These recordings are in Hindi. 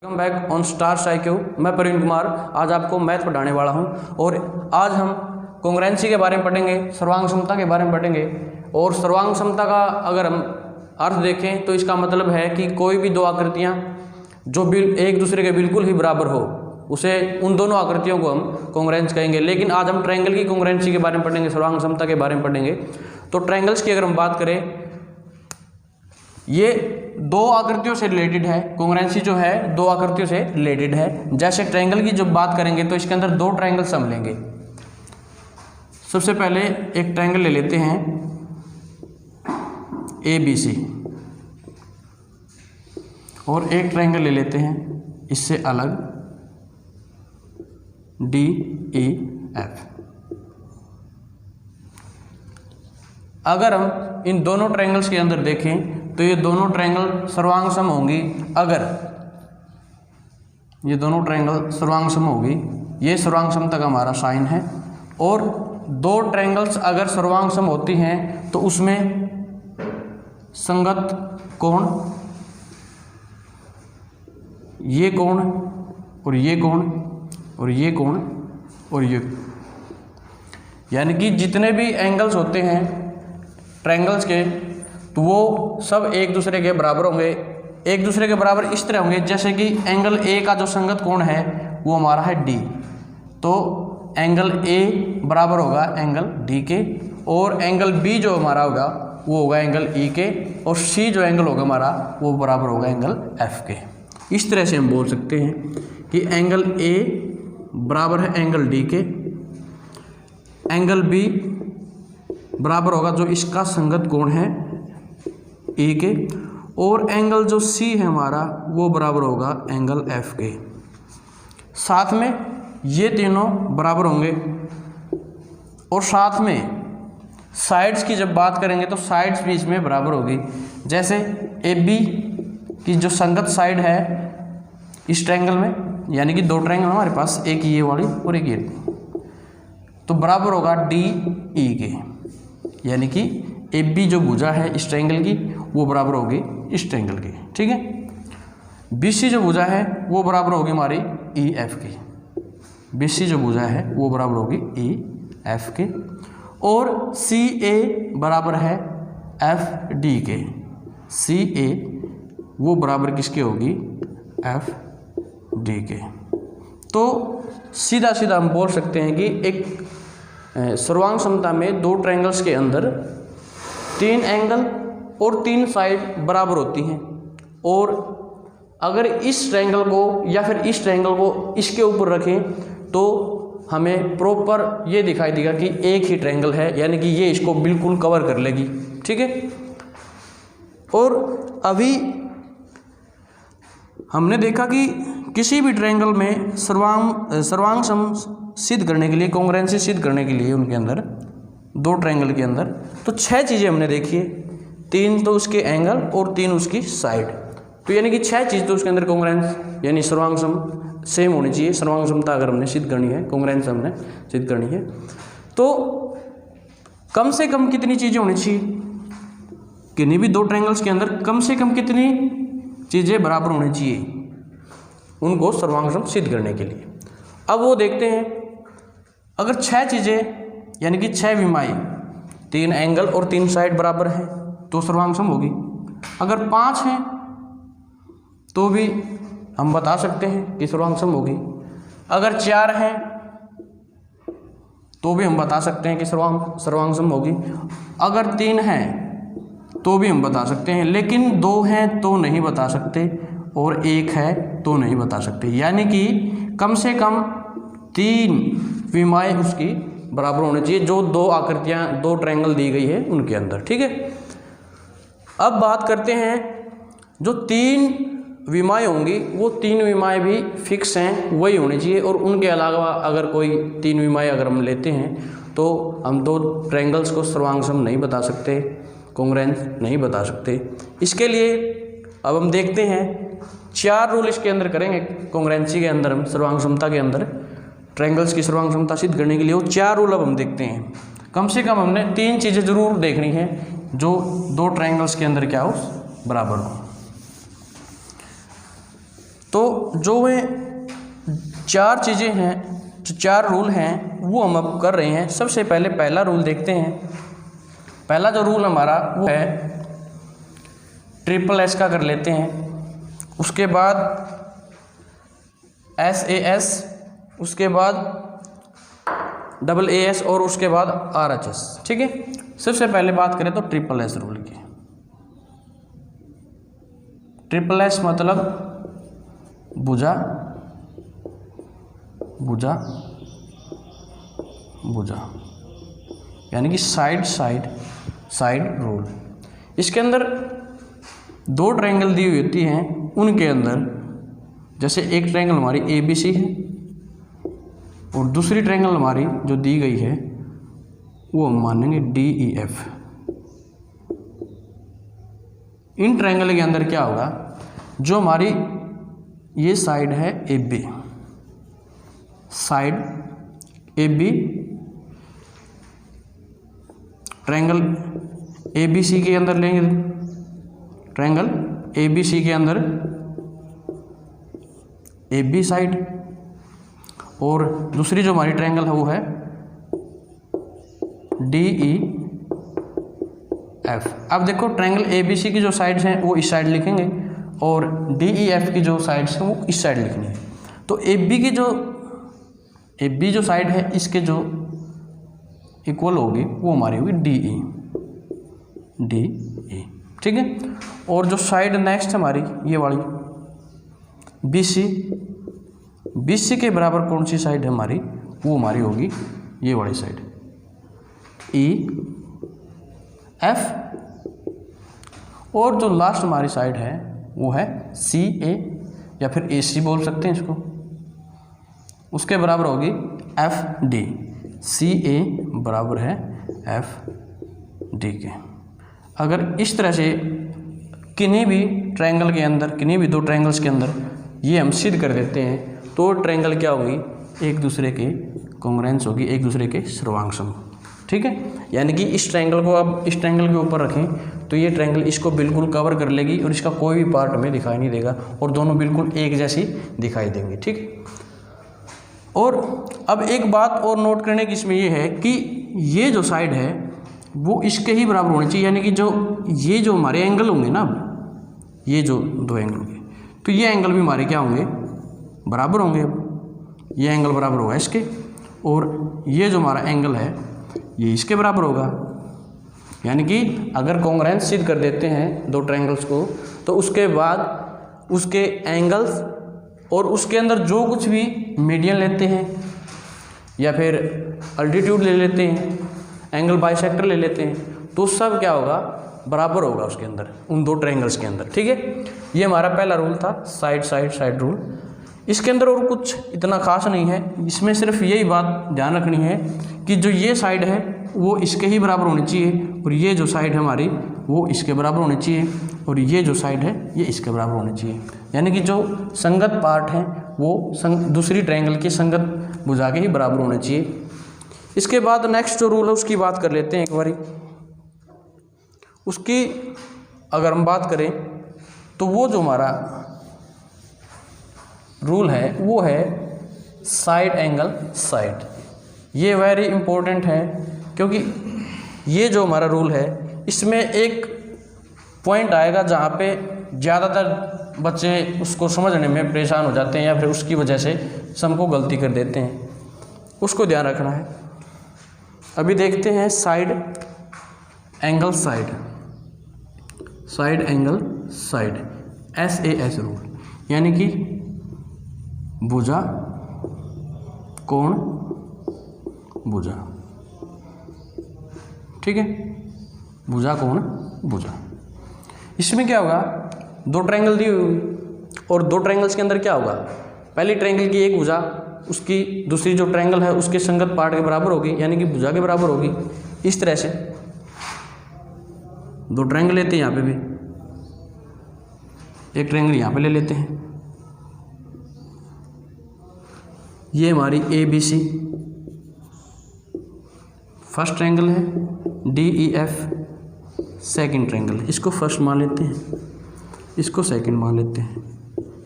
वेलकम बैक ऑन स्टार साइक्यू। मैं प्रवीण कुमार आज आपको मैथ पढ़ाने वाला हूं और आज हम कॉन्ग्रुएंसी के बारे में पढ़ेंगे, सर्वांग समता के बारे में पढ़ेंगे। और सर्वांग समता का अगर हम अर्थ देखें तो इसका मतलब है कि कोई भी दो आकृतियां जो एक दूसरे के बिल्कुल ही बराबर हो उसे उन दोनों आकृतियों को हम कॉन्ग्रुएंस कहेंगे। लेकिन आज हम ट्रायंगल की कॉन्ग्रुएंसी के बारे में पढ़ेंगे, सर्वांग समता के बारे में पढ़ेंगे। तो ट्रायंगल्स की अगर हम बात करें, ये दो आकृतियों से रिलेटेड है। कॉन्ग्रुएंसी जो है दो आकृतियों से रिलेटेड है। जैसे ट्रायंगल की जब बात करेंगे तो इसके अंदर दो ट्रायंगल्स हम लेंगे। सबसे पहले एक ट्रायंगल ले लेते हैं ABC और एक ट्रायंगल ले लेते हैं इससे अलग DEF। अगर हम इन दोनों ट्रायंगल्स के अंदर देखें तो ये दोनों ट्रायंगल सर्वांग सम होंगी। अगर ये दोनों ट्रायंगल सर्वांग सम होगी, ये सर्वांग समता का हमारा साइन है। और दो ट्रायंगल्स अगर सर्वांग सम होती हैं तो उसमें संगत कोण, ये कोण और ये कोण और ये कोण और ये, यानी कि जितने भी एंगल्स होते हैं ट्रायंगल्स के तो वो सब एक दूसरे के बराबर होंगे। एक दूसरे के बराबर इस तरह होंगे जैसे कि एंगल ए का जो संगत कोण है वो हमारा है D, तो एंगल ए बराबर होगा एंगल D के, और एंगल B जो हमारा होगा वो होगा एंगल E के, और C जो एंगल होगा हमारा वो बराबर होगा एंगल F के। इस तरह से हम बोल सकते हैं कि एंगल A बराबर है एंगल D के, एंगल B बराबर होगा जो इसका संगत कोण है E के, और एंगल जो C है हमारा वो बराबर होगा एंगल F के। साथ में ये तीनों बराबर होंगे। और साथ में साइड्स की जब बात करेंगे तो साइड्स भी इसमें बराबर होगी। जैसे AB की जो संगत साइड है इस ट्रायंगल में, यानी कि दो ट्रायंगल हमारे पास, एक ये वाली और एक ये, तो बराबर होगा DE के, यानी कि AB जो भुजा है इस ट्रायंगल की वो बराबर होगी इस ट्रायंगल की। ठीक है, BC जो भुजा है वो बराबर होगी हमारी EF की। BC जो भुजा है वो बराबर होगी EF के, और CA बराबर है FD के। CA वो बराबर किसके होगी? FD के। तो सीधा सीधा हम बोल सकते हैं कि एक सर्वांग समता में दो ट्रायंगल्स के अंदर तीन एंगल और तीन साइड बराबर होती हैं, और अगर इस ट्रायंगल को या फिर इस ट्रायंगल को इसके ऊपर रखें तो हमें प्रॉपर ये दिखाई देगा कि एक ही ट्रायंगल है, यानी कि ये इसको बिल्कुल कवर कर लेगी। ठीक है, और अभी हमने देखा कि किसी भी ट्रायंगल में सर्वांग सम सिद्ध करने के लिए, कॉन्ग्रुएंसी सिद्ध करने के लिए उनके अंदर दो ट्रायंगल के अंदर तो छह चीज़ें हमने देखी है। तीन तो उसके एंगल और तीन उसकी साइड, तो यानी कि छह चीज़ तो उसके अंदर कॉन्ग्रुएंस यानी सर्वांग सम सेम होनी चाहिए। सर्वांग समता अगर हमने सिद्ध करनी है, कॉन्ग्रुएंस हमने सिद्ध करनी है, तो कम से कम कितनी चीज़ें होनी चाहिए? किन्हीं भी दो ट्रायंगल्स के अंदर कम से कम कितनी चीज़ें बराबर होनी चाहिए उनको सर्वांग सम सिद्ध करने के लिए। अब वो देखते हैं, अगर छह चीज़ें यानी कि छह विमाएँ, तीन एंगल और तीन साइड बराबर है तो सर्वांग सम होगी। अगर पांच हैं तो भी हम बता सकते हैं कि सर्वांग सम होगी। अगर चार हैं तो भी हम बता सकते हैं कि सर्वांग सम होगी। अगर तीन हैं तो भी हम बता सकते हैं, लेकिन दो हैं तो नहीं बता सकते और एक है तो नहीं बता सकते। यानी कि कम से कम तीन विमाएँ उसकी बराबर होनी चाहिए जो दो आकृतियां, दो ट्रायंगल दी गई है उनके अंदर। ठीक है, अब बात करते हैं जो तीन विमाएँ होंगी वो तीन विमाएँ भी फिक्स हैं, वही होनी चाहिए। और उनके अलावा अगर कोई तीन विमाएँ अगर हम लेते हैं तो हम दो ट्रायंगल्स को सर्वांग सम नहीं बता सकते, कॉन्ग्रुएंस नहीं बता सकते। इसके लिए अब हम देखते हैं चार रूल इसके अंदर करेंगे कॉन्ग्रुएंसी के अंदर, हम सर्वांग समता के अंदर ट्रायंगल्स की सर्वांग समता सिद्ध करने के लिए। वो चार रूल अब हम देखते हैं। कम से कम हमने तीन चीज़ें जरूर देखनी है जो दो ट्रायंगल्स के अंदर क्या हो, बराबर हो। तो जो वे 4 चीज़ें हैं, जो 4 रूल हैं वो हम अब कर रहे हैं। सबसे पहले पहला रूल देखते हैं। पहला जो रूल हमारा वो है SSS का कर लेते हैं, उसके बाद SAS, उसके बाद AAS और उसके बाद RHS। ठीक है, सबसे पहले बात करें तो SSS रूल की। SSS मतलब भुजा भुजा भुजा, यानी कि साइड साइड साइड रूल। इसके अंदर 2 ट्रायंगल दी हुई होती हैं, उनके अंदर जैसे एक ट्रायंगल हमारी ABC है और दूसरी ट्रायंगल हमारी जो दी गई है वो हम मानेंगे DEF। इन ट्रायंगल के अंदर क्या होगा, जो हमारी ये साइड है AB, side AB, triangle ABC के अंदर लेंगे, ट्रायंगल ABC के अंदर AB साइड, और दूसरी जो हमारी ट्रायंगल है वो है DEF। अब देखो ट्रायंगल ABC की जो साइड्स हैं वो इस साइड लिखेंगे और DEF की जो साइड्स हैं वो इस साइड लिखनी है। तो AB जो साइड है इसके जो इक्वल होगी वो हमारी होगी DE। ठीक है, और जो साइड नेक्स्ट हमारी ये वाली BC के बराबर कौन सी साइड है हमारी, वो हमारी होगी ये वाली साइड EF। और जो लास्ट हमारी साइड है वो है CA या फिर AC बोल सकते हैं इसको, उसके बराबर होगी FD। CA बराबर है FD के। अगर इस तरह से किन्हीं भी ट्रायंगल के अंदर, किन्हीं भी 2 ट्रायंगल्स के अंदर ये हम सिद्ध कर देते हैं तो ट्रायंगल क्या होगी, एक दूसरे के कॉन्ग्रुएंस होगी, एक दूसरे के सर्वांगसम। ठीक है, यानी कि इस ट्रायंगल को आप इस ट्रायंगल के ऊपर रखें तो ये ट्रायंगल इसको बिल्कुल कवर कर लेगी और इसका कोई भी पार्ट हमें दिखाई नहीं देगा और दोनों बिल्कुल एक जैसी दिखाई देंगी। ठीक है, और अब एक बात और नोट करने की इसमें ये है कि ये जो साइड है वो इसके ही बराबर होनी चाहिए, यानी कि ये जो हमारे एंगल होंगे ना, ये जो 2 एंगल होंगे तो ये एंगल भी हमारे क्या होंगे, बराबर होंगे। अब ये एंगल बराबर होगा इसके, और ये जो हमारा एंगल है ये इसके बराबर होगा। यानी कि अगर कॉन्ग्रुएंस सिद्ध कर देते हैं 2 ट्रायंगल्स को तो उसके बाद उसके एंगल्स और उसके अंदर जो कुछ भी मीडियन लेते हैं या फिर अल्टीट्यूड ले लेते हैं, एंगल बाइसेक्टर ले लेते हैं, तो सब क्या होगा, बराबर होगा उसके अंदर, उन 2 ट्रायंगल्स के अंदर। ठीक है, ये हमारा पहला रूल था, साइड साइड साइड रूल। इसके अंदर और कुछ इतना खास नहीं है, इसमें सिर्फ यही बात ध्यान रखनी है कि जो ये साइड है वो इसके ही बराबर होनी चाहिए और ये जो साइड है हमारी वो इसके बराबर होनी चाहिए और ये जो साइड है ये इसके बराबर होनी चाहिए। यानी कि जो संगत पार्ट हैं वो दूसरी ट्रायंगल की संगत भुजा के ही बराबर होने चाहिए। इसके बाद नेक्स्ट जो रूल है उसकी बात कर लेते हैं एक बारी। उसकी अगर हम बात करें तो वो जो हमारा रूल है वो है साइड एंगल साइड। ये वेरी इम्पोर्टेंट है क्योंकि ये जो हमारा रूल है इसमें एक पॉइंट आएगा जहाँ पे ज़्यादातर बच्चे उसको समझने में परेशान हो जाते हैं या फिर उसकी वजह से सबको गलती कर देते हैं, उसको ध्यान रखना है। अभी देखते हैं side angle side, side angle side, SAS rule, यानी कि भुजा कोण भुजा। ठीक है, भुजा कोण भुजा। इसमें क्या होगा, 2 ट्रायंगल दी हुई और 2 ट्रायंगल्स के अंदर क्या होगा, पहली ट्रायंगल की एक भुजा उसकी दूसरी जो ट्रायंगल है उसके संगत पार्ट के बराबर होगी, यानी कि भुजा के बराबर होगी। इस तरह से 2 ट्रायंगल लेते हैं, यहाँ पे भी एक ट्रायंगल यहाँ पे ले लेते हैं। ये हमारी ABC फर्स्ट ट्रायंगल है, DEF सेकंड ट्रायंगल है। इसको फर्स्ट मान लेते हैं, इसको सेकंड मान लेते हैं।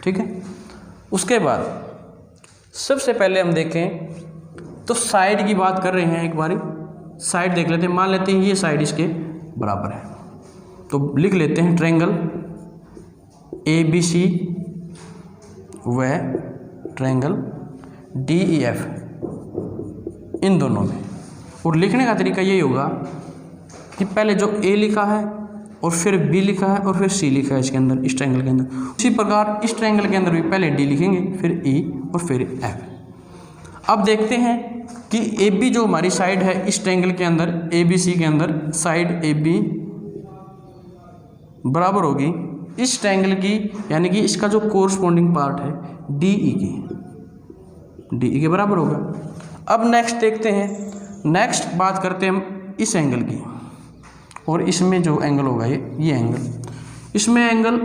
ठीक है, उसके बाद सबसे पहले हम देखें तो साइड की बात कर रहे हैं, एक बारी साइड देख लेते हैं। मान लेते हैं ये साइड इसके बराबर है, तो लिख लेते हैं ट्रायंगल ABC व ट्रायंगल DEF इन दोनों में। और लिखने का तरीका यही होगा कि पहले जो A लिखा है और फिर B लिखा है और फिर C लिखा है इसके अंदर, इस ट्रायंगल के अंदर, उसी प्रकार इस ट्रायंगल के अंदर भी पहले D लिखेंगे, फिर E और फिर F। अब देखते हैं कि AB जो हमारी साइड है इस ट्रायंगल के अंदर, ABC के अंदर साइड AB बराबर होगी इस ट्रायंगल की, यानी कि इसका जो कोरस्पॉन्डिंग पार्ट है DE के बराबर होगा। अब नेक्स्ट देखते हैं, नेक्स्ट बात करते हैं हम इस एंगल की, और इसमें जो एंगल होगा ये एंगल, इसमें एंगल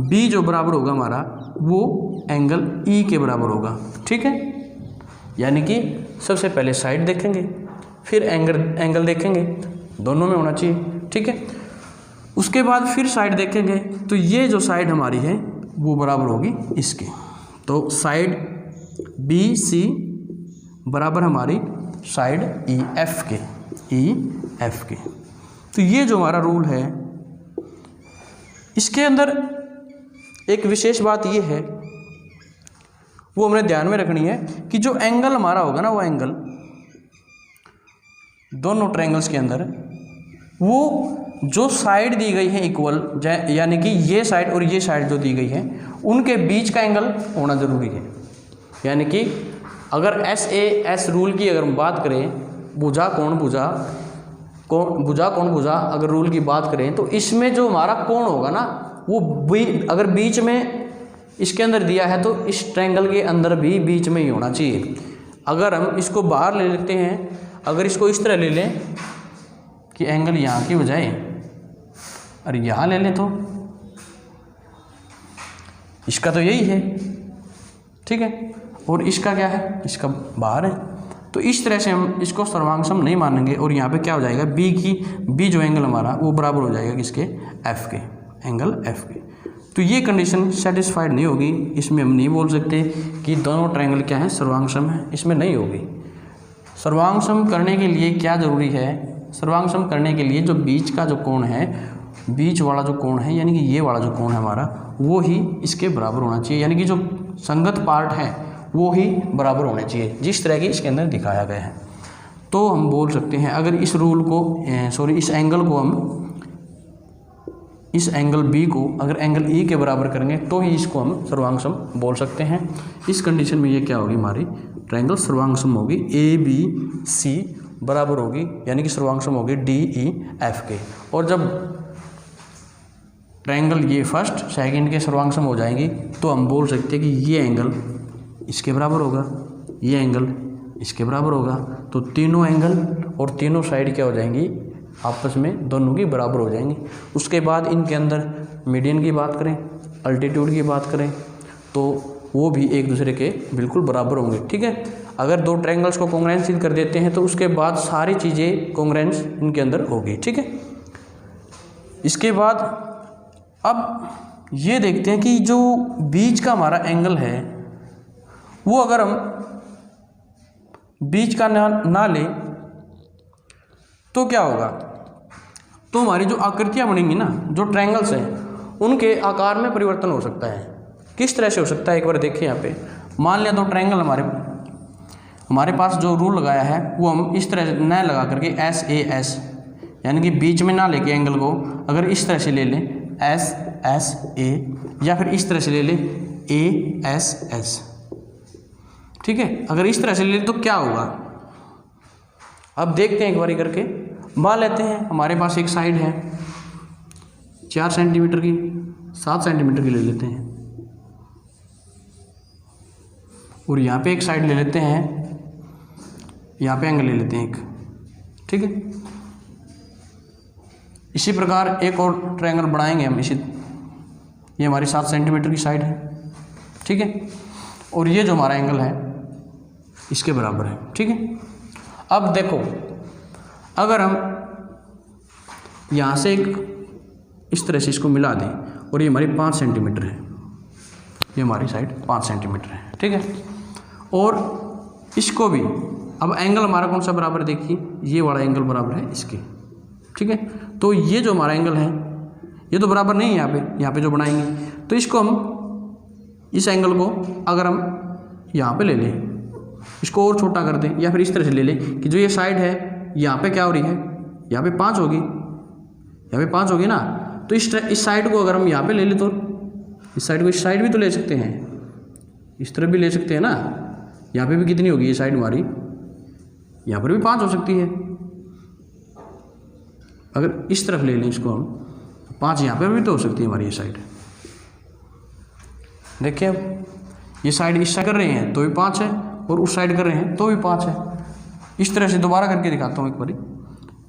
B जो बराबर होगा हमारा वो एंगल E के बराबर होगा। ठीक है, यानी कि सबसे पहले साइड देखेंगे, फिर एंगल देखेंगे, दोनों में होना चाहिए। ठीक है, उसके बाद फिर साइड देखेंगे, तो ये जो साइड हमारी है वो बराबर होगी इसके, तो साइड BC बराबर हमारी साइड EF के। तो ये जो हमारा रूल है, इसके अंदर एक विशेष बात ये है, वो हमें ध्यान में रखनी है कि जो एंगल हमारा होगा ना, वो एंगल दोनों ट्रायंगल्स के अंदर, वो जो साइड दी गई है इक्वल, यानी कि ये साइड और ये साइड जो दी गई है उनके बीच का एंगल होना ज़रूरी है। यानी कि अगर SAS रूल की अगर हम बात करें, भुजा कोण भुजा अगर रूल की बात करें, तो इसमें जो हमारा कोण होगा ना, वो अगर बीच में इसके अंदर दिया है तो इस ट्रायंगल के अंदर भी बीच में ही होना चाहिए। अगर हम इसको बाहर ले लेते हैं, अगर इसको इस तरह ले लें कि एंगल यहाँ की बजाय और यहाँ ले लें, तो इसका तो यही है। ठीक है, और इसका क्या है, इसका बाहर है। तो इस तरह से हम इसको सर्वांगसम नहीं मानेंगे, और यहाँ पे क्या हो जाएगा, B जो एंगल हमारा वो बराबर हो जाएगा किसके, F के, एंगल F के। तो ये कंडीशन सेटिस्फाइड नहीं होगी, इसमें हम नहीं बोल सकते कि दोनों ट्रायंगल क्या है, सर्वांगसम है, इसमें नहीं होगी। सर्वांगसम करने के लिए क्या ज़रूरी है, सर्वांगसम करने के लिए जो बीच का जो कोण है, बीच वाला जो कोण है, यानी कि ये वाला जो कोण है हमारा, वो ही इसके बराबर होना चाहिए, यानी कि जो संगत पार्ट है वो ही बराबर होने चाहिए, जिस तरह की इसके अंदर दिखाया गया है। तो हम बोल सकते हैं, अगर इस रूल को इस एंगल को हम, इस एंगल B को अगर एंगल E के बराबर करेंगे तो ही इसको हम सर्वांगसम बोल सकते हैं। इस कंडीशन में ये क्या होगी, हमारी ट्रायंगल सर्वांगसम होगी, ABC बराबर होगी, यानी कि सर्वांगसम होगी DEF के। और जब ट्रायंगल ये फर्स्ट सेकंड के सर्वांगसम हो जाएंगी तो हम बोल सकते हैं कि ये एंगल इसके बराबर होगा, ये एंगल इसके बराबर होगा। तो तीनों एंगल और तीनों साइड क्या हो जाएंगी, आपस में दोनों की बराबर हो जाएंगी। उसके बाद इनके अंदर मीडियन की बात करें, अल्टीट्यूड की बात करें, तो वो भी एक दूसरे के बिल्कुल बराबर होंगे। ठीक है, अगर दो ट्रायंगल्स को कॉन्ग्रुएंस कर देते हैं तो उसके बाद सारी चीज़ें कॉन्ग्रुएंस इनके अंदर होगी। ठीक है, इसके बाद अब ये देखते हैं कि जो बीच का हमारा एंगल है वो अगर हम बीच का ना ले तो क्या होगा, तो हमारी जो आकृतियाँ बनेंगी ना, जो ट्रायंगल्स हैं उनके आकार में परिवर्तन हो सकता है। किस तरह से हो सकता है, एक बार देखिए यहाँ पे। मान लिया दो ट्रायंगल हमारे पास जो रूल लगाया है वो हम इस तरह से न लगा करके SAS, यानी कि बीच में ना लेके एंगल को अगर इस तरह से ले लें SSA, या फिर इस तरह से ले लें ASS। ठीक है, अगर इस तरह से ले लें तो क्या होगा, अब देखते हैं एक बारी करके। मान लेते हैं हमारे पास एक साइड है 4 सेंटीमीटर की, 7 सेंटीमीटर की ले लेते हैं, और यहाँ पे एक साइड ले लेते हैं, यहाँ पे एंगल ले लेते हैं एक। ठीक है, इसी प्रकार एक और ट्रायंगल बनाएंगे हम ये हमारी 7 सेंटीमीटर की साइड है। ठीक है, और ये जो हमारा एंगल है इसके बराबर है। ठीक है, अब देखो अगर हम यहाँ से एक इस तरह से इसको मिला दें और ये हमारी 5 सेंटीमीटर है, ये हमारी साइड 5 सेंटीमीटर है, ठीक है। और इसको भी अब एंगल हमारा कौन सा बराबर है, देखिए ये वाला एंगल बराबर है इसके, ठीक है। तो ये जो हमारा एंगल है ये तो बराबर नहीं है यहाँ पे जो बनाएंगे, तो इसको हम इस एंगल को अगर हम यहाँ पे ले लें, इसको और छोटा कर दें, या फिर इस तरह से ले लें कि जो ये साइड है यहाँ पे क्या हो रही है, यहाँ पे 5 होगी, यहाँ पे 5 होगी ना। तो इस साइड को अगर हम यहाँ पे ले लें तो इस साइड को इस साइड भी तो ले सकते हैं, इस तरफ भी ले सकते हैं ना। यहाँ पे भी कितनी होगी ये साइड हमारी, यहाँ पर भी 5 हो सकती है। अगर इस तरफ ले लें इसको हम, तो 5 यहाँ पर भी तो हो सकती है हमारी ये साइड। देखिए अब ये साइड इस साइड कर रहे हैं तो भी 5 है, और उस साइड कर रहे हैं तो भी 5 है। इस तरह से दोबारा करके दिखाता हूँ एक बारी।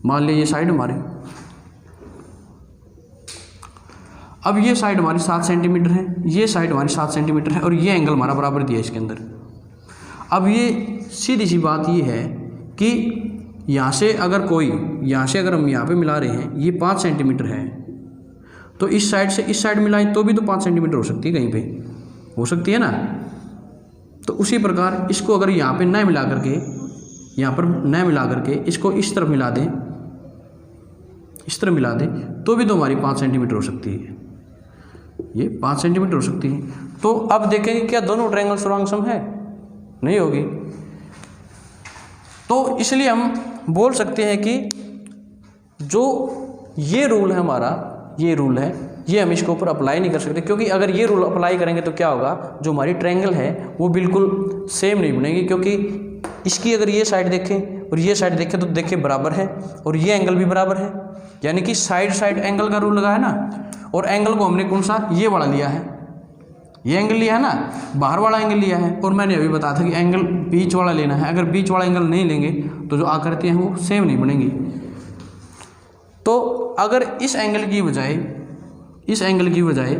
मान लीजिए ये साइड हमारे, अब ये साइड हमारी 7 सेंटीमीटर है, ये साइड हमारी 7 सेंटीमीटर है, और ये एंगल हमारा बराबर दिया है इसके अंदर। अब ये सीधी सी बात ये है कि यहाँ से अगर कोई, यहाँ से अगर हम यहाँ पे मिला रहे हैं, ये 5 सेंटीमीटर है, तो इस साइड से इस साइड मिलाएं तो भी तो 5 सेंटीमीटर हो सकती है, कहीं पे हो सकती है ना। तो उसी प्रकार इसको अगर यहाँ पे न मिला करके, यहाँ पर न मिला करके इसको इस तरफ मिला दें, इस तरफ मिला दें, तो भी तो हमारी 5 सेंटीमीटर हो सकती है, ये 5 सेंटीमीटर हो सकती है। तो अब देखेंगे क्या दोनों ट्रायंगल सर्वांग है, नहीं होगी। तो इसलिए हम बोल सकते हैं कि जो ये रूल है हमारा, ये रूल है, ये हम इसके ऊपर अप्लाई नहीं कर सकते, क्योंकि अगर ये रूल अप्लाई करेंगे तो क्या होगा, जो हमारी ट्रायंगल है वो बिल्कुल सेम नहीं बनेगी। क्योंकि इसकी अगर ये साइड देखें और ये साइड देखें तो देखिए बराबर है, और ये एंगल भी बराबर है, यानी कि साइड साइड एंगल का रूल लगा है ना। और एंगल को हमने कौन सा, ये वाला लिया है, ये एंगल लिया है ना, बाहर वाला एंगल लिया है। और मैंने अभी बताया था कि एंगल बीच वाला लेना है। अगर बीच वाला एंगल नहीं लेंगे तो जो आकृतियाँ हैं वो सेम नहीं बनेंगी। तो अगर इस एंगल की बजाय, इस एंगल की बजाय,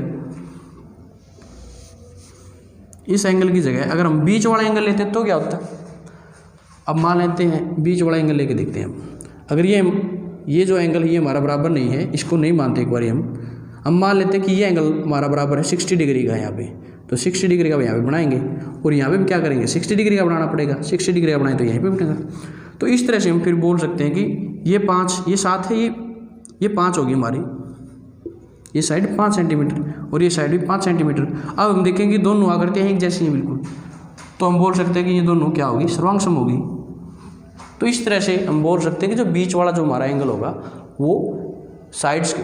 इस एंगल की जगह अगर हम बीच वाला एंगल लेते हैं तो क्या होता है। अब मान लेते हैं बीच वाला एंगल लेके देखते हैं हम। अगर ये जो एंगल ये हमारा बराबर नहीं है, इसको नहीं मानते एक बार हम मान लेते हैं कि ये एंगल हमारा बराबर है 60 डिग्री का यहाँ पे, तो 60 डिग्री का यहाँ पे बनाएंगे, और यहाँ पे भी क्या करेंगे 60 डिग्री का बनाना पड़ेगा। 60 डिग्री का बनाए तो यहीं पे बनेगा। तो इस तरह से हम फिर बोल सकते हैं कि ये 5, ये 7 है, ये 5 होगी हमारी, ये साइड 5 सेंटीमीटर और ये साइड भी 5 सेंटीमीटर। अब हम देखेंगे दोनों आकृतियाँ एक जैसी हैं बिल्कुल, तो हम बोल सकते हैं कि ये दोनों क्या होगी, सर्वांग सम होगी। तो इस तरह से हम बोल सकते हैं कि जो बीच वाला जो हमारा एंगल होगा वो साइड्स,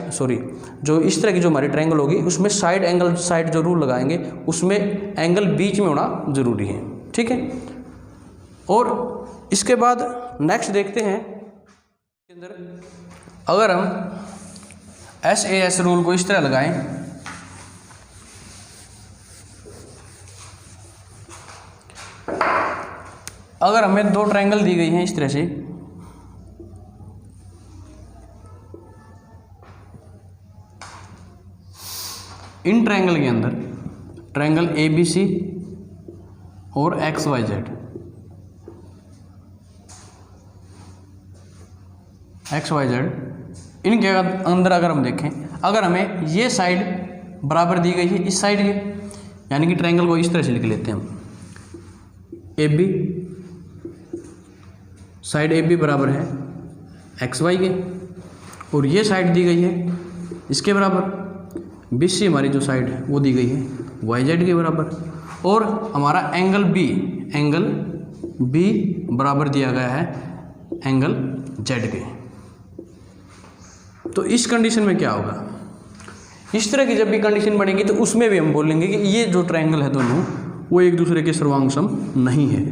जो इस तरह की जो हमारी ट्रायंगल होगी उसमें साइड एंगल, साइड जो रूल लगाएंगे उसमें एंगल बीच में होना ज़रूरी है, ठीक है। और इसके बाद नेक्स्ट देखते हैं के अंदर, अगर हम SAS रूल को इस तरह लगाएं, अगर हमें 2 ट्रायंगल दी गई हैं इस तरह से, इन ट्रायंगल के अंदर ट्रायंगल ABC और XYZ, इनके अंदर अगर हम देखें, अगर हमें ये साइड बराबर दी गई है इस साइड के, यानी कि ट्रायंगल को इस तरह से लिख लेते हैं हम, AB, साइड AB बराबर है XY के, और ये साइड दी गई है इसके बराबर, BC हमारी जो साइड है वो दी गई है YZ के बराबर, और हमारा एंगल B बराबर दिया गया है एंगल Z के। तो इस कंडीशन में क्या होगा, इस तरह की जब भी कंडीशन बनेगी तो उसमें भी हम बोलेंगे कि ये जो ट्रायंगल है दोनों वो एक दूसरे के सर्वांग सम नहीं है।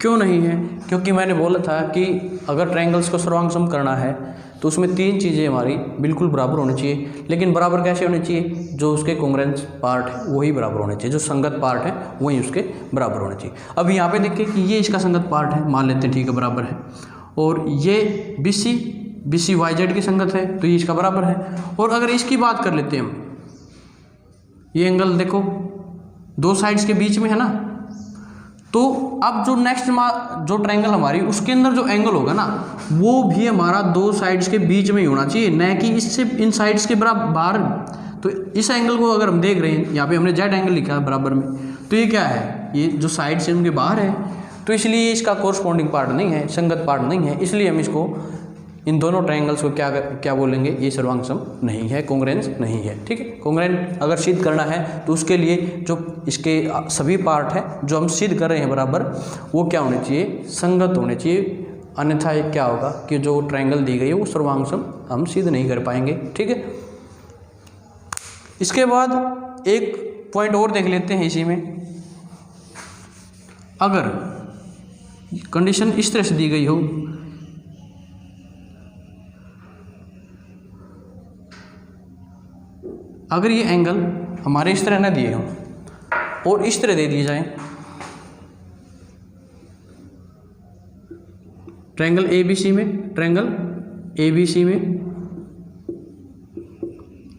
क्यों नहीं है, क्योंकि मैंने बोला था कि अगर ट्रायंगल्स को सर्वांग सम करना है तो उसमें 3 चीज़ें हमारी बिल्कुल बराबर होनी चाहिए। लेकिन बराबर कैसे होनी चाहिए, जो उसके कॉन्ग्रुएंस पार्ट है वही बराबर होने चाहिए, जो संगत पार्ट है वही उसके बराबर होने चाहिए। अब यहाँ पे देखिए कि ये इसका संगत पार्ट है, मान लेते हैं ठीक है बराबर है, और ये BC YZ की संगत है तो ये इसका बराबर है। और अगर इसकी बात कर लेते हैं हम, ये एंगल देखो 2 साइड्स के बीच में है ना, तो अब जो नेक्स्ट जो ट्रायंगल हमारी उसके अंदर जो एंगल होगा ना वो भी हमारा 2 साइड्स के बीच में ही होना चाहिए, न कि इससे इन साइड्स के बराबर बाहर। तो इस एंगल को अगर हम देख रहे हैं, यहाँ पे हमने जेड एंगल लिखा है बराबर में, तो ये क्या है, ये जो साइड से उनके बाहर है, तो इसलिए इसका कोरस्पॉन्डिंग पार्ट नहीं है, संगत पार्ट नहीं है, इसलिए हम इसको इन दोनों ट्रायंगल्स को क्या बोलेंगे, ये सर्वांग नहीं है, कॉन्ग्रुएंस नहीं है। ठीक है, कॉन्ग्रुएंट अगर सिद्ध करना है तो उसके लिए जो इसके सभी पार्ट है जो हम सिद्ध कर रहे हैं बराबर, वो क्या होने चाहिए, संगत होने चाहिए, अन्यथा ये क्या होगा कि जो ट्रायंगल दी गई है वो सर्वांग हम सिद्ध नहीं कर पाएंगे। ठीक है, इसके बाद एक पॉइंट और देख लेते हैं इसी में। अगर कंडीशन इस तरह से दी गई हो, अगर ये एंगल हमारे इस तरह ना दिए हों और इस तरह दे दिए जाएं, ट्रायंगल ABC में, ट्रायंगल ABC में,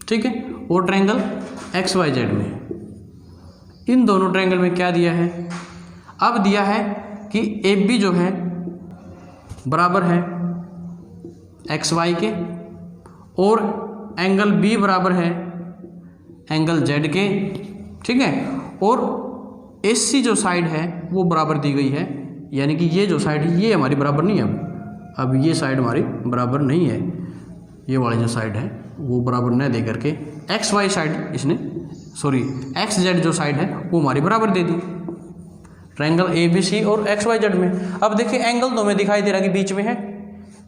ठीक है, और ट्रायंगल XYZ में, इन दोनों ट्रायंगल में क्या दिया है, अब दिया है कि AB जो है बराबर है XY के और एंगल B बराबर है एंगल Z के। ठीक है, और AC जो साइड है वो बराबर दी गई है, यानी कि ये जो साइड है ये हमारी बराबर नहीं है, अब ये साइड हमारी बराबर नहीं है, ये वाली जो साइड है वो बराबर न दे करके XY साइड इसने XZ जो साइड है वो हमारी बराबर दे दी ट्रायंगल ABC और XYZ में। अब देखिए एंगल तो हमें दिखाई दे रहा है कि बीच में है,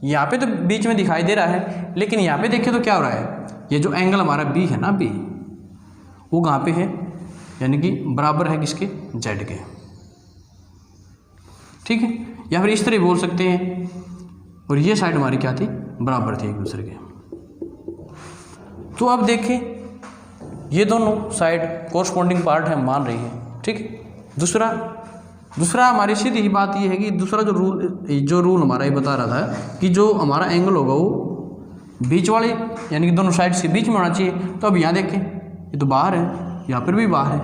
यहाँ पे तो बीच में दिखाई दे रहा है, लेकिन यहाँ पे देखिए तो क्या हो रहा है, ये जो एंगल हमारा B है ना, B वो कहाँ पे है, यानी कि बराबर है किसके, Z के। ठीक है, या फिर इस तरह बोल सकते हैं, और ये साइड हमारी क्या थी, बराबर थी एक दूसरे के। तो अब देखें ये दोनों साइड कोरस्पॉन्डिंग पार्ट है, मान रही है। ठीक है, दूसरा हमारी सीधी ही बात ये है कि दूसरा जो रूल हमारा ये बता रहा था कि जो हमारा एंगल होगा वो बीच वाले यानी कि दोनों साइड के बीच में होना चाहिए। तो अब यहाँ देखें ये तो बाहर है, यहाँ पर भी बाहर है,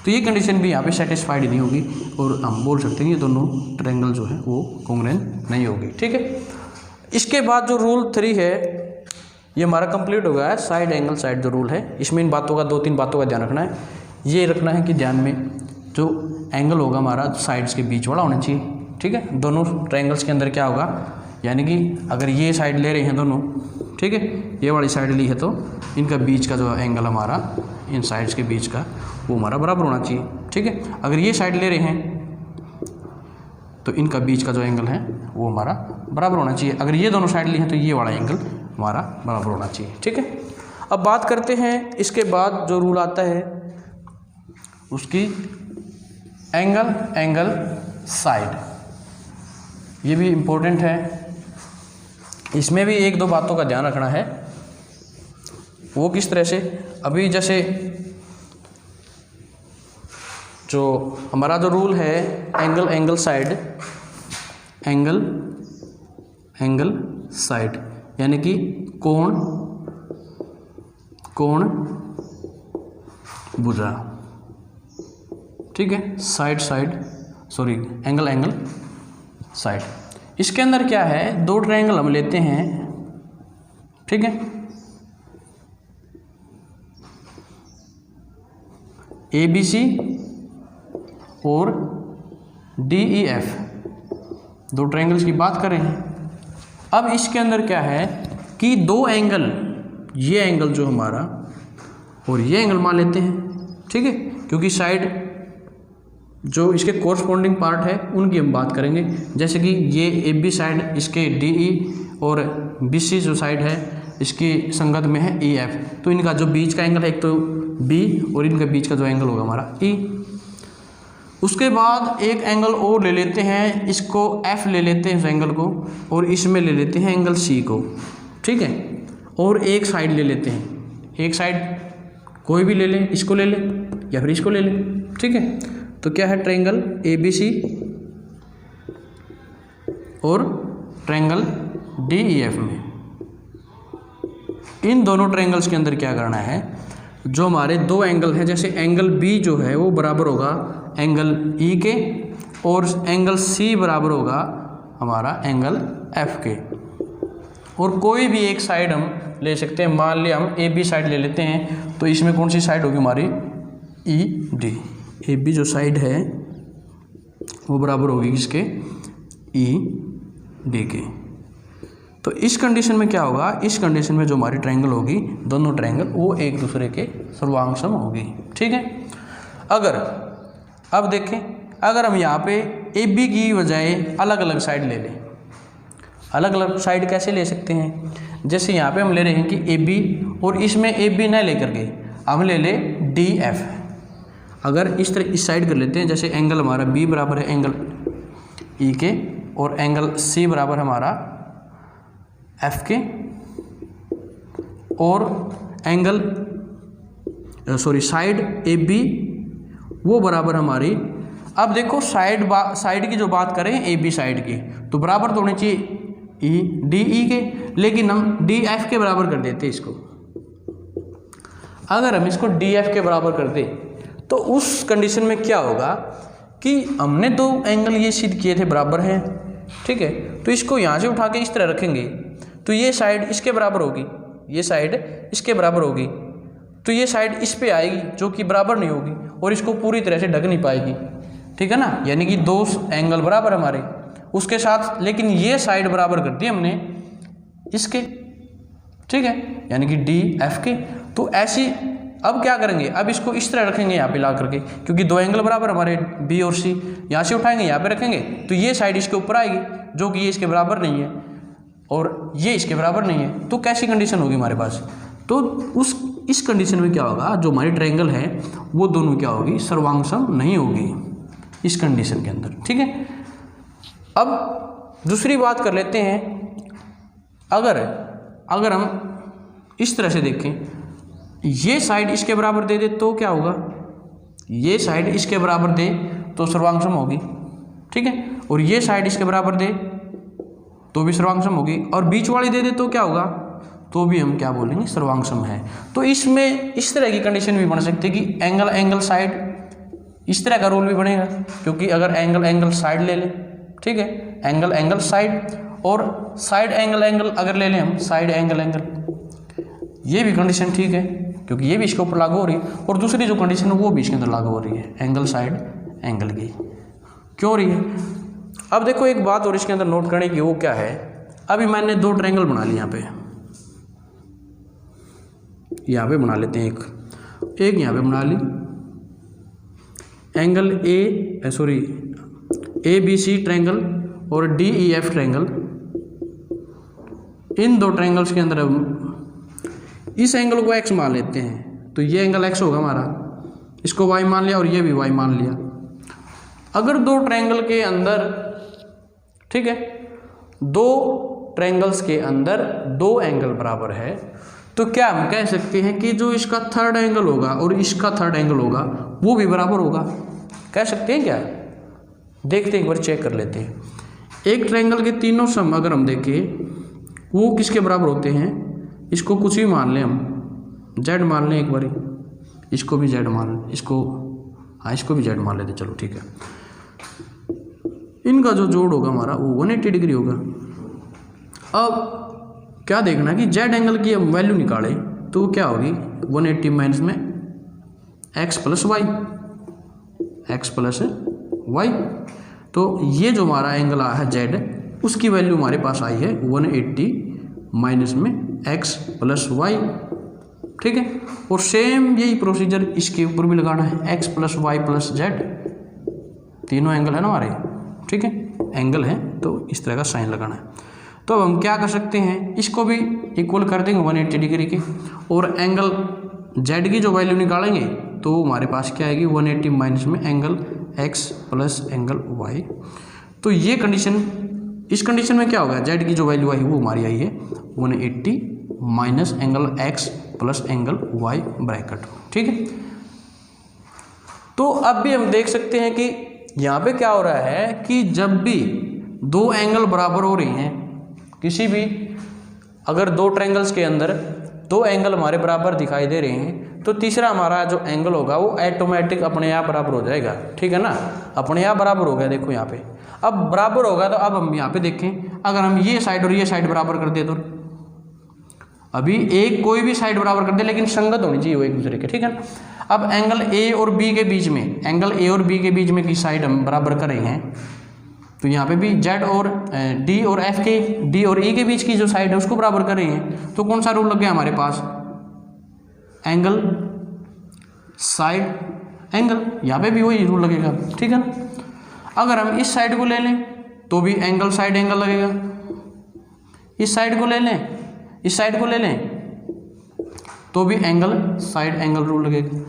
तो ये कंडीशन भी यहाँ पे सेटिस्फाइड नहीं होगी और हम बोल सकते हैं ये दोनों ट्रायंगल जो है वो कॉन्ग्रुएंट नहीं होगी। ठीक है, इसके बाद जो रूल 3 है ये हमारा कंप्लीट हो गया है, साइड एंगल साइड जो रूल है, इसमें इन बातों का 2-3 बातों का ध्यान रखना है। ये रखना है कि ध्यान में जो एंगल होगा हमारा साइड्स के बीच वाला होना चाहिए। ठीक है, दोनों ट्रायंगल्स के अंदर क्या होगा, यानी कि अगर ये साइड ले रहे हैं दोनों, ठीक है, ये वाली साइड ली है तो इनका बीच का जो एंगल हमारा इन साइड्स के बीच का वो हमारा बराबर होना चाहिए। ठीक है, अगर ये साइड ले रहे हैं तो इनका बीच का जो एंगल है वो हमारा बराबर होना चाहिए। अगर ये दोनों साइड ली हैं तो ये वाला एंगल हमारा बराबर होना चाहिए। ठीक है, अब बात करते हैं इसके बाद जो रूल आता है उसकी एंगल साइड, ये भी इम्पोर्टेंट है, इसमें भी 1-2 बातों का ध्यान रखना है। वो किस तरह से, अभी जैसे जो हमारा जो रूल है एंगल साइड यानी कि कोण भुजा। ठीक है, एंगल साइड, इसके अंदर क्या है, 2 ट्रायंगल हम लेते हैं। ठीक है, ABC और DEF, 2 ट्रायंगल्स की बात कर रहे हैं। अब इसके अंदर क्या है कि 2 एंगल, ये एंगल जो हमारा और ये एंगल मान लेते हैं। ठीक है, क्योंकि साइड जो इसके कोरस्पॉन्डिंग पार्ट है उनकी हम बात करेंगे, जैसे कि ये AB साइड इसके DE और BC जो साइड है इसकी संगत में है EF, तो इनका जो बीच का एंगल है एक तो B और इनका बीच का जो एंगल होगा हमारा E। उसके बाद एक एंगल और ले लेते हैं, इसको F ले लेते हैं इस एंगल को, और इसमें ले लेते हैं एंगल C को। ठीक है, और एक साइड ले लेते हैं, एक साइड कोई भी ले लें, इसको ले लें या फिर इसको ले लें। ठीक है, तो क्या है, ट्रायंगल ABC और ट्रायंगल DEF में, इन दोनों ट्रायंगल्स के अंदर क्या करना है, जो हमारे 2 एंगल हैं, जैसे एंगल B जो है वो बराबर होगा एंगल E के और एंगल C बराबर होगा हमारा एंगल F के, और कोई भी एक साइड हम ले सकते हैं। मान लिया हम ए बी साइड ले लेते हैं, तो इसमें कौन सी साइड होगी हमारी, ई डी। ए बी जो साइड है वो बराबर होगी किसके, ई डी के। तो इस कंडीशन में क्या होगा, इस कंडीशन में जो हमारी ट्रायंगल होगी, दोनों ट्रायंगल वो एक दूसरे के सर्वांगसम होगी। ठीक है। अगर अब देखें, अगर हम यहाँ पे ए बी की बजाय अलग अलग साइड ले लें, अलग अलग साइड कैसे ले सकते हैं, जैसे यहाँ पे हम ले रहे हैं कि ए बी, और इसमें ए बी न लेकर के हम ले ले डी एफ। अगर इस तरह इस साइड कर लेते हैं, जैसे एंगल हमारा बी बराबर है एंगल ई के, और एंगल सी बराबर हमारा एफ के, और एंगल साइड ए बी वो बराबर हमारी, अब देखो साइड की जो बात करें ए बी साइड की, तो बराबर तो होनी चाहिए ई डी ई के, लेकिन हम डी एफ के बराबर कर देते इसको। अगर हम इसको डी एफ के बराबर कर दे तो उस कंडीशन में क्या होगा कि हमने दो एंगल ये सिद्ध किए थे बराबर हैं, ठीक है, तो इसको यहाँ से उठा के इस तरह रखेंगे तो ये साइड इसके बराबर होगी, ये साइड इसके बराबर होगी, तो ये साइड इस पे आएगी जो कि बराबर नहीं होगी और इसको पूरी तरह से ढक नहीं पाएगी। ठीक है ना, यानी कि दो एंगल बराबर हमारे उसके साथ, लेकिन ये साइड बराबर कर दी हमने इसके। ठीक है, यानी कि डी एफ के। तो ऐसी अब क्या करेंगे, अब इसको इस तरह रखेंगे यहाँ पे ला करके, क्योंकि दो एंगल बराबर हमारे बी और सी, यहाँ से उठाएंगे यहाँ पे रखेंगे तो ये साइड इसके ऊपर आएगी जो कि ये इसके बराबर नहीं है और ये इसके बराबर नहीं है। तो कैसी कंडीशन होगी हमारे पास, तो इस कंडीशन में क्या होगा, जो हमारी ट्रायंगल है वो दोनों क्या होगी, सर्वांगसम नहीं होगी इस कंडीशन के अंदर। ठीक है। अब दूसरी बात कर लेते हैं, अगर हम इस तरह से देखें, ये साइड इसके बराबर दे दे तो क्या होगा, ये साइड इसके बराबर दे तो सर्वांगसम होगी। ठीक है, और ये साइड इसके बराबर दे तो भी सर्वांगसम होगी, और बीच वाली दे दे तो क्या होगा, तो भी हम क्या बोलेंगे, सर्वांगसम है। तो इसमें इस तरह की कंडीशन भी बन सकती है कि एंगल साइड, इस तरह का रूल भी बनेगा, क्योंकि अगर एंगल साइड ले लें, ठीक है, एंगल साइड, और साइड एंगल अगर ले लें हम साइड एंगल, ये भी कंडीशन ठीक है क्योंकि ये भी इसके ऊपर लागू हो रही है, और दूसरी जो कंडीशन है वो भी इसके अंदर लागू हो रही है, एंगल साइड एंगल की क्यों हो रही है। अब देखो एक बात और इसके अंदर नोट करने की, वो क्या है, अभी मैंने दो ट्रायंगल बना लिए, यहाँ पे बना लेते हैं, एक यहाँ पे बना ली, angle A B C triangle और डी ई एफ ट्रायंगल। इन दो ट्रायंगल्स के अंदर हम इस एंगल को x मान लेते हैं, तो ये एंगल x होगा हमारा, इसको y मान लिया और ये भी y मान लिया। अगर दो ट्रायंगल के अंदर, ठीक है, दो ट्रायंगल्स के अंदर दो एंगल बराबर है, तो क्या हम कह सकते हैं कि जो इसका थर्ड एंगल होगा और इसका थर्ड एंगल होगा वो भी बराबर होगा, कह सकते हैं क्या, देखते हैं एक बार चेक कर लेते हैं। एक ट्रायंगल के तीनों सम अगर हम देखें वो किसके बराबर होते हैं, इसको कुछ भी मान लें हम, z मान लें एक बारी, इसको भी z मान लें, इसको भी z मान लेते, चलो ठीक है। इनका जो जोड़ होगा हमारा वो 180 डिग्री होगा। अब क्या देखना कि z एंगल की हम वैल्यू निकालें तो क्या होगी, 180 माइनस में x प्लस वाई, तो ये जो हमारा एंगल आया है z, उसकी वैल्यू हमारे पास आई है 180 माइनस में x प्लस वाई। ठीक है, और सेम यही प्रोसीजर इसके ऊपर भी लगाना है, x plus Y plus z, तीनों एंगल है ना हमारे, ठीक है, एंगल है तो इस तरह का साइन लगाना है। तो अब हम क्या कर सकते हैं, इसको भी इक्वल कर देंगे 180 डिग्री के, और एंगल z की जो वैल्यू निकालेंगे तो हमारे पास क्या आएगी, 180 माइनस में angle x plus angle y। तो ये कंडीशन, इस कंडीशन में क्या होगा, z की जो वैल्यू आई वो हमारी आई है 180 minus angle x plus angle y bracket. ठीक है, तो अब भी हम देख सकते हैं कि यहाँ पे क्या हो रहा है कि जब भी दो एंगल बराबर हो रही हैं, किसी भी अगर दो ट्रायंगल्स के अंदर दो एंगल हमारे बराबर दिखाई दे रहे हैं, तो तीसरा हमारा जो एंगल होगा वो ऑटोमेटिक अपने आप बराबर हो जाएगा। ठीक है ना, अपने आप बराबर हो गया, देखो यहाँ पे अब बराबर होगा। तो अब हम यहाँ पे देखें, अगर हम ये साइड और ये साइड बराबर कर दे तो अभी एक कोई भी साइड बराबर कर दे लेकिन संगत होनी चाहिए वो एक दूसरे के, ठीक है ना। अब एंगल ए और बी के बीच में, एंगल ए और बी के बीच में की साइड हम बराबर कर रहे हैं, तो यहाँ पे भी जेड और डी और एफ के, डी और ई के बीच की जो साइड है उसको बराबर कर रहे हैं, तो कौन सा रूल लग गया हमारे पास, एंगल साइड एंगल, यहाँ पे भी वही रूल लगेगा, ठीक है ना। अगर हम इस साइड को ले लें तो भी एंगल साइड एंगल लगेगा, इस साइड को ले लें, इस साइड को ले लें तो भी एंगल साइड एंगल रूल लगेगा।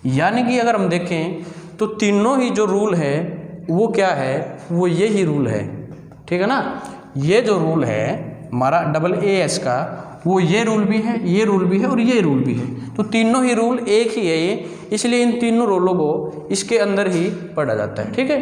यानी कि अगर हम देखें तो तीनों ही जो रूल है वो क्या है, वो ये ही रूल है, ठीक है ना। ये जो रूल है हमारा AAS का, वो ये रूल भी है, ये रूल भी है और ये रूल भी है, तो तीनों ही रूल एक ही है ये, इसलिए इन तीनों रूलों को इसके अंदर ही पढ़ा जाता है, ठीक है।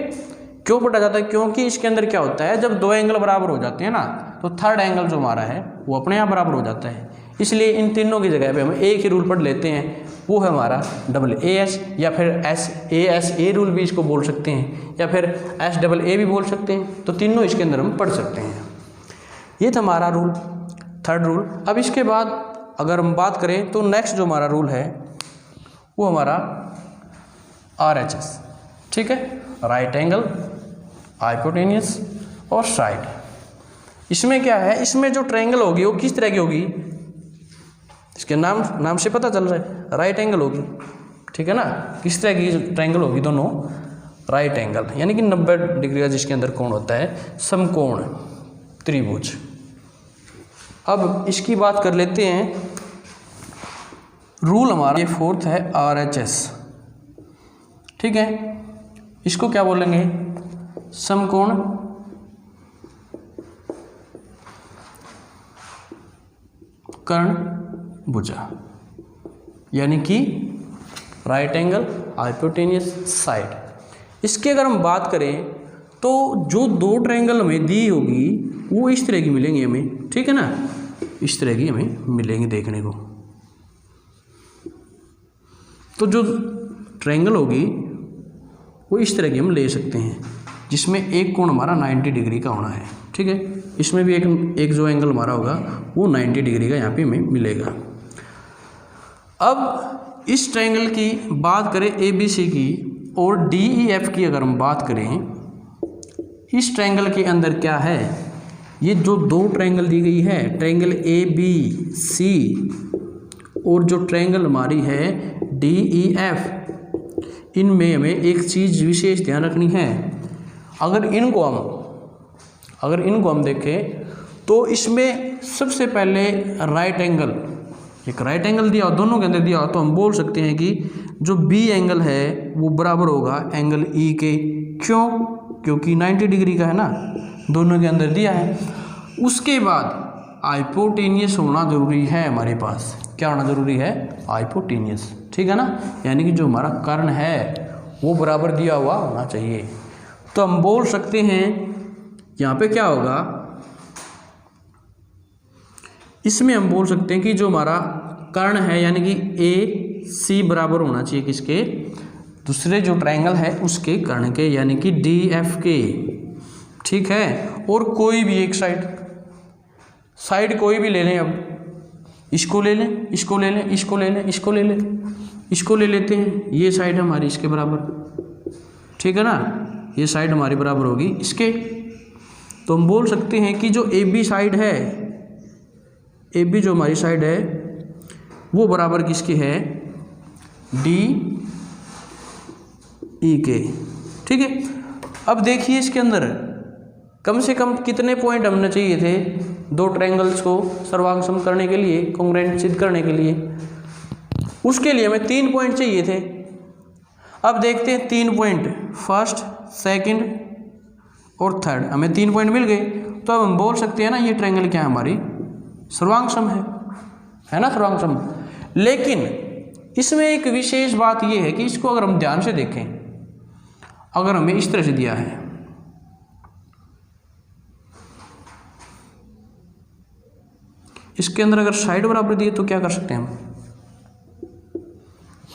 क्यों पढ़ा जाता है, क्योंकि इसके अंदर क्या होता है, जब दो एंगल बराबर हो जाते हैं ना, तो थर्ड एंगल जो हमारा है वो अपने आप बराबर हो जाता है, इसलिए इन तीनों की जगह पे हम एक ही रूल पढ़ लेते हैं, वो है हमारा AAS, या फिर SASA रूल भी इसको बोल सकते हैं, या फिर SAA भी बोल सकते हैं, तो तीनों इसके अंदर हम पढ़ सकते हैं। ये था हमारा रूल, थर्ड रूल। अब इसके बाद अगर हम बात करें तो नेक्स्ट जो हमारा रूल है वो हमारा RHS, ठीक है, राइट एंगल, हाइपोटेन्यूस और साइड। इसमें क्या है, इसमें जो ट्रायंगल होगी वो किस तरह की होगी, इसके नाम से पता चल रहा है, राइट एंगल होगी, ठीक है ना। किस तरह की ट्रायंगल होगी, दोनों राइट एंगल, यानी कि 90 डिग्री का जिसके अंदर कोण होता है, समकोण त्रिभुज। अब इसकी बात कर लेते हैं, रूल हमारा ये फोर्थ है RHS, ठीक है। इसको क्या बोलेंगे, समकोण कर्ण भुजा, यानी कि राइट एंगल, हाइपोटेन्यूस, साइड। इसकी अगर हम बात करें तो जो दो ट्रायंगल हमें दी होगी वो इस तरह की मिलेंगी हमें, ठीक है ना, इस तरह की हमें मिलेंगी देखने को। तो जो ट्रायंगल होगी वो इस तरह की हम ले सकते हैं, जिसमें एक कोण हमारा 90 डिग्री का होना है, ठीक है। इसमें भी एक जो एंगल हमारा होगा वो 90 डिग्री का यहाँ पे हमें मिलेगा। अब इस ट्रायंगल की बात करें ABC की और DEF की अगर हम बात करें, इस ट्रायंगल के अंदर क्या है, ये जो दो ट्रायंगल दी गई है, ट्रायंगल ABC और जो ट्रायंगल हमारी है DEF, इनमें हमें एक चीज़ विशेष ध्यान रखनी है। अगर इनको हम देखें तो इसमें सबसे पहले राइट एंगल, एक राइट एंगल दिया हो, दोनों के अंदर दिया हो, तो हम बोल सकते हैं कि जो B एंगल है वो बराबर होगा एंगल E के। क्यों, क्योंकि 90 डिग्री का है ना, दोनों के अंदर दिया है। उसके बाद हाइपोटेन्यूस होना जरूरी है हमारे पास, क्या होना जरूरी है, हाइपोटेन्यूस, ठीक है ना, यानी कि जो हमारा कर्ण है वो बराबर दिया हुआ होना चाहिए। तो हम बोल सकते हैं यहाँ पे क्या होगा, इसमें हम बोल सकते हैं कि जो हमारा कर्ण है यानी कि AC बराबर होना चाहिए किसके, दूसरे जो ट्रायंगल है उसके कर्ण के, यानी कि DF के, ठीक है। और कोई भी एक साइड कोई भी ले लें, अब इसको ले लें, इसको ले लें, इसको ले लें, इसको ले लें, इसको ले लेते हैं, ये साइड हमारी इसके बराबर, ठीक है ना, ये साइड हमारी बराबर होगी इसके। तो हम बोल सकते हैं कि जो AB साइड है, AB जो हमारी साइड है वो बराबर किसकी है, DE के, ठीक है। अब देखिए इसके अंदर कम से कम कितने पॉइंट हमने चाहिए थे दो ट्रायंगल्स को सर्वांग सम करने के लिए, कॉन्ग्रुएंट सिद्ध करने के लिए, उसके लिए हमें 3 पॉइंट चाहिए थे। अब देखते हैं 3 पॉइंट, फर्स्ट, सेकंड और थर्ड, हमें 3 पॉइंट मिल गए। तो अब हम बोल सकते हैं ना ये ट्रायंगल क्या है, हमारी सर्वांग सम है ना, सर्वांग सम। लेकिन इसमें एक विशेष बात यह है कि इसको अगर हम ध्यान से देखें, अगर हमें इस तरह से दिया है, इसके अंदर अगर साइड बराबर दिए तो क्या कर सकते हैं हम,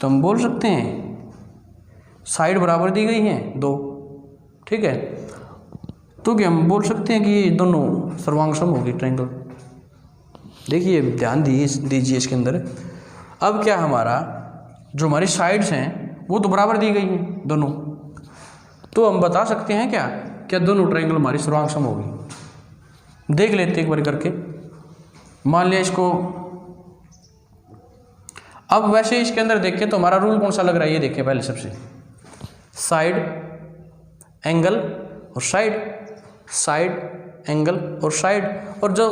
तो हम बोल सकते हैं साइड बराबर दी गई हैं 2, ठीक है, तो क्या हम बोल सकते हैं कि ये दोनों सर्वांग सम होगी ट्रायंगल। देखिए ध्यान दीजिए इसके अंदर। अब क्या हमारा जो हमारी साइड्स हैं वो तो बराबर दी गई हैं दोनों, तो हम बता सकते हैं क्या दोनों ट्रायंगल हमारी सर्वांग सम होगी। देख लेते एक बार करके। मान लिया इसको, अब वैसे इसके अंदर देखें तो हमारा रूल कौन सा लग रहा है ये देखें पहले सबसे, साइड एंगल और साइड एंगल और साइड, और जो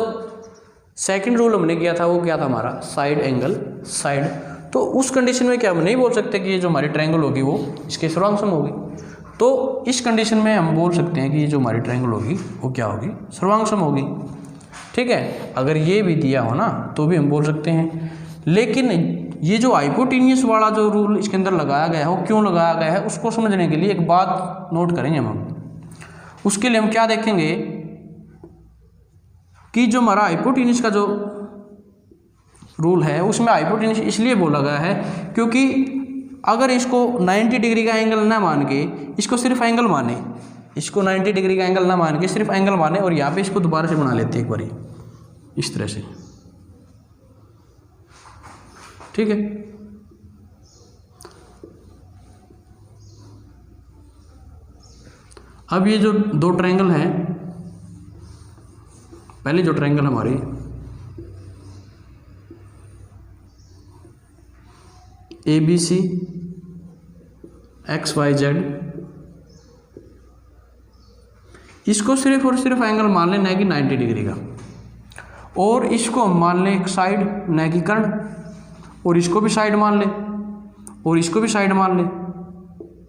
सेकंड रूल हमने किया था वो क्या था हमारा, साइड एंगल साइड। तो उस कंडीशन में क्या हम नहीं बोल सकते कि ये जो हमारी ट्रायंगल होगी वो इसके सर्वांग सम होगी। तो इस कंडीशन में हम बोल सकते हैं कि ये जो हमारी ट्रायंगल होगी वो क्या होगी, सर्वांग सम होगी। ठीक है, अगर ये भी दिया हो ना तो भी हम बोल सकते हैं। लेकिन ये जो हाइपोटेन्यूस वाला जो रूल इसके अंदर लगाया गया है वो क्यों लगाया गया है उसको समझने के लिए एक बात नोट करेंगे हम। उसके लिए हम क्या देखेंगे कि जो हमारा हाइपोटेन्यूस का जो रूल है उसमें हाइपोटेन्यूस इसलिए बोला गया है क्योंकि अगर इसको 90 डिग्री का एंगल ना मान के इसको सिर्फ एंगल माने, इसको 90 डिग्री का एंगल ना मान के सिर्फ एंगल माने, और यहाँ पे इसको दोबारा से बना लेते हैं एक बारी इस तरह से। ठीक है, अब ये जो दो ट्रायंगल हैं, पहले जो ट्रायंगल हमारी ABC XYZ, इसको सिर्फ और सिर्फ एंगल मान लें न कि 90 डिग्री का, और इसको हम मान लें एक साइड न कि कर्ण, और इसको भी साइड मान लें, और इसको भी साइड मान लें,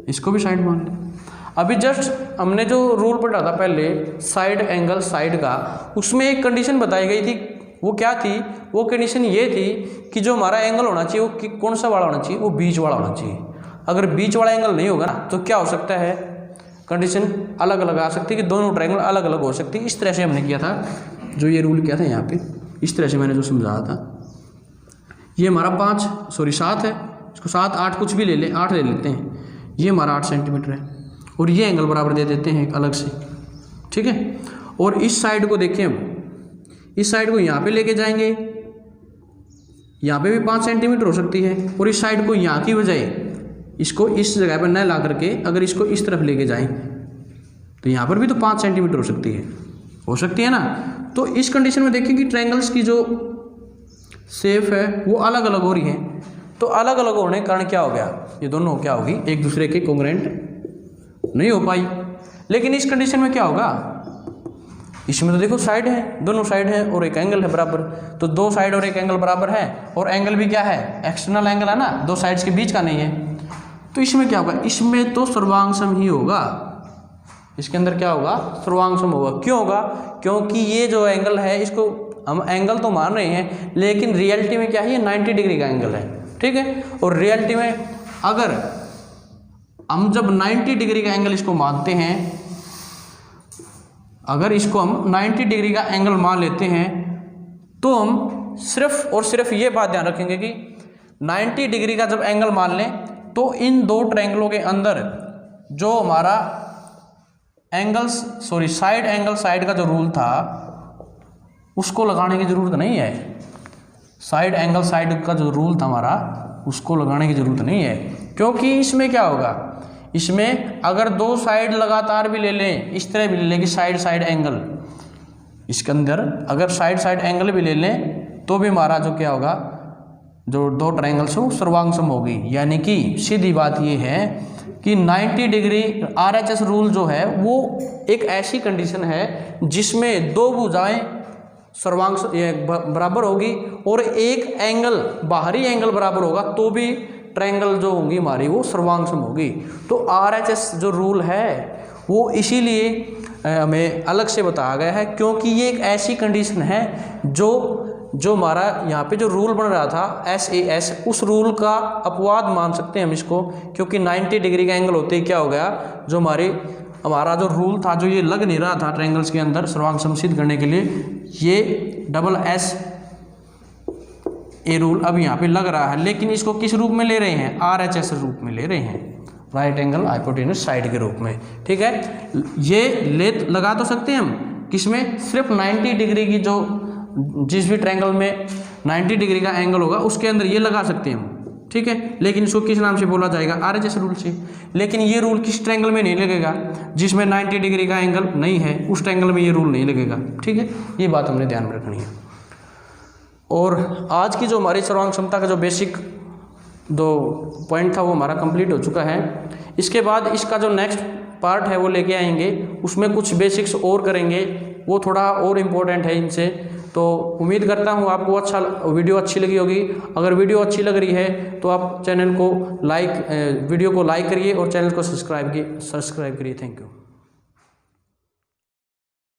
इसको भी साइड मान लें। अभी जस्ट हमने जो रूल पढ़ा था पहले साइड एंगल साइड का, उसमें एक कंडीशन बताई गई थी, वो क्या थी, वो कंडीशन ये थी कि जो हमारा एंगल होना चाहिए वो कौन सा वाला होना चाहिए, वो बीच वाला होना चाहिए। अगर बीच वाला एंगल नहीं होगा ना तो क्या हो सकता है, कंडीशन अलग अलग आ सकती है कि दोनों ट्रायंगल अलग अलग हो सकती है। इस तरह से हमने किया था, जो ये रूल किया था यहाँ पे, इस तरह से मैंने जो समझाया था। ये हमारा 7 है, इसको 7 8 कुछ भी ले लें, 8 ले लेते हैं, ये हमारा 8 सेंटीमीटर है, और ये एंगल बराबर दे देते हैं एक अलग से। ठीक है, और इस साइड को देखें हम, इस साइड को यहाँ पे लेके जाएंगे, यहाँ पे भी 5 सेंटीमीटर हो सकती है, और इस साइड को यहाँ की बजाय इसको इस जगह पर न ला करके अगर इसको इस तरफ लेके जाएं तो यहाँ पर भी तो 5 सेंटीमीटर हो सकती है ना। तो इस कंडीशन में देखिए कि ट्रायंगल्स की जो शेप है वो अलग अलग हो रही हैं, तो अलग अलग होने के कारण क्या हो गया, ये दोनों क्या होगी, एक दूसरे के कॉन्ग्रुएंट नहीं हो पाई। लेकिन इस कंडीशन में क्या होगा, इसमें तो देखो साइड है, दोनों साइड है और एक एंगल है बराबर, तो 2 साइड और एक एंगल बराबर है, और एंगल भी क्या है, एक्सटर्नल एंगल है ना, 2 साइड्स के बीच का नहीं है। तो इसमें क्या होगा, इसमें तो सर्वांग सम ही होगा, इसके अंदर क्या होगा, सर्वांग सम होगा। क्यों होगा, क्योंकि ये जो एंगल है इसको हम एंगल तो मान रहे हैं लेकिन रियलिटी में क्या है, ये 90 डिग्री का एंगल है। ठीक है, और रियलिटी में अगर हम जब 90 डिग्री का एंगल इसको मानते हैं, अगर इसको हम 90 डिग्री का एंगल मान लेते हैं तो हम सिर्फ और सिर्फ ये बात ध्यान रखेंगे कि 90 डिग्री का जब एंगल मान लें तो इन दो ट्रायंगलों के अंदर जो हमारा साइड एंगल साइड का जो रूल था उसको लगाने की ज़रूरत नहीं है। साइड एंगल साइड का जो रूल था हमारा उसको लगाने की ज़रूरत नहीं है, क्योंकि इसमें क्या होगा, इसमें अगर 2 साइड लगातार भी ले लें, इस तरह भी ले लें कि साइड एंगल, इसके अंदर अगर साइड एंगल भी ले लें तो भी हमारा जो क्या होगा, जो 2 ट्रायंगल्स हो सर्वांग सम होगी। यानी कि सीधी बात ये है कि 90 डिग्री RHS रूल जो है वो एक ऐसी कंडीशन है जिसमें 2 भुजाएं सर्वांग बराबर होगी और एक एंगल बाहरी एंगल बराबर होगा तो भी ट्रायंगल जो होंगी हमारी वो सर्वांग सम होगी। तो RHS जो रूल है वो इसीलिए हमें अलग से बताया गया है, क्योंकि ये एक ऐसी कंडीशन है जो हमारा यहाँ पे जो रूल बन रहा था SAS, उस रूल का अपवाद मान सकते हैं हम इसको, क्योंकि 90 डिग्री का एंगल होते ही क्या हो गया, जो हमारा जो रूल था, जो ये लग नहीं रहा था ट्रायंगल्स के अंदर सर्वांग सम सिद्ध करने के लिए, ये SS रूल अब यहाँ पे लग रहा है। लेकिन इसको किस रूप में ले रहे हैं, RHS रूप में ले रहे हैं, राइट एंगल हाइपोटेन्यूस साइड के रूप में। ठीक है, ये लगा तो सकते हैं हम किसमें, सिर्फ 90 डिग्री की जो जिस भी ट्रायंगल में 90 डिग्री का एंगल होगा उसके अंदर ये लगा सकते हैं हम, ठीक है। लेकिन इसको किस नाम से बोला जाएगा, RHS रूल से। लेकिन ये रूल किस ट्रायंगल में नहीं लगेगा, जिसमें 90 डिग्री का एंगल नहीं है, उस ट्रायंगल में ये रूल नहीं लगेगा, ठीक है। ये बात हमने ध्यान में रखनी है। और आज की जो हमारी सर्वांग क्षमता का जो बेसिक 2 पॉइंट था वो हमारा कंप्लीट हो चुका है। इसके बाद इसका जो नेक्स्ट पार्ट है वो लेके आएंगे, उसमें कुछ बेसिक्स और करेंगे, वो थोड़ा और इम्पोर्टेंट है इनसे। तो उम्मीद करता हूँ आपको वीडियो अच्छी लगी होगी। अगर वीडियो अच्छी लग रही है तो आप चैनल को वीडियो को लाइक करिए और चैनल को सब्सक्राइब करिए। Thank you.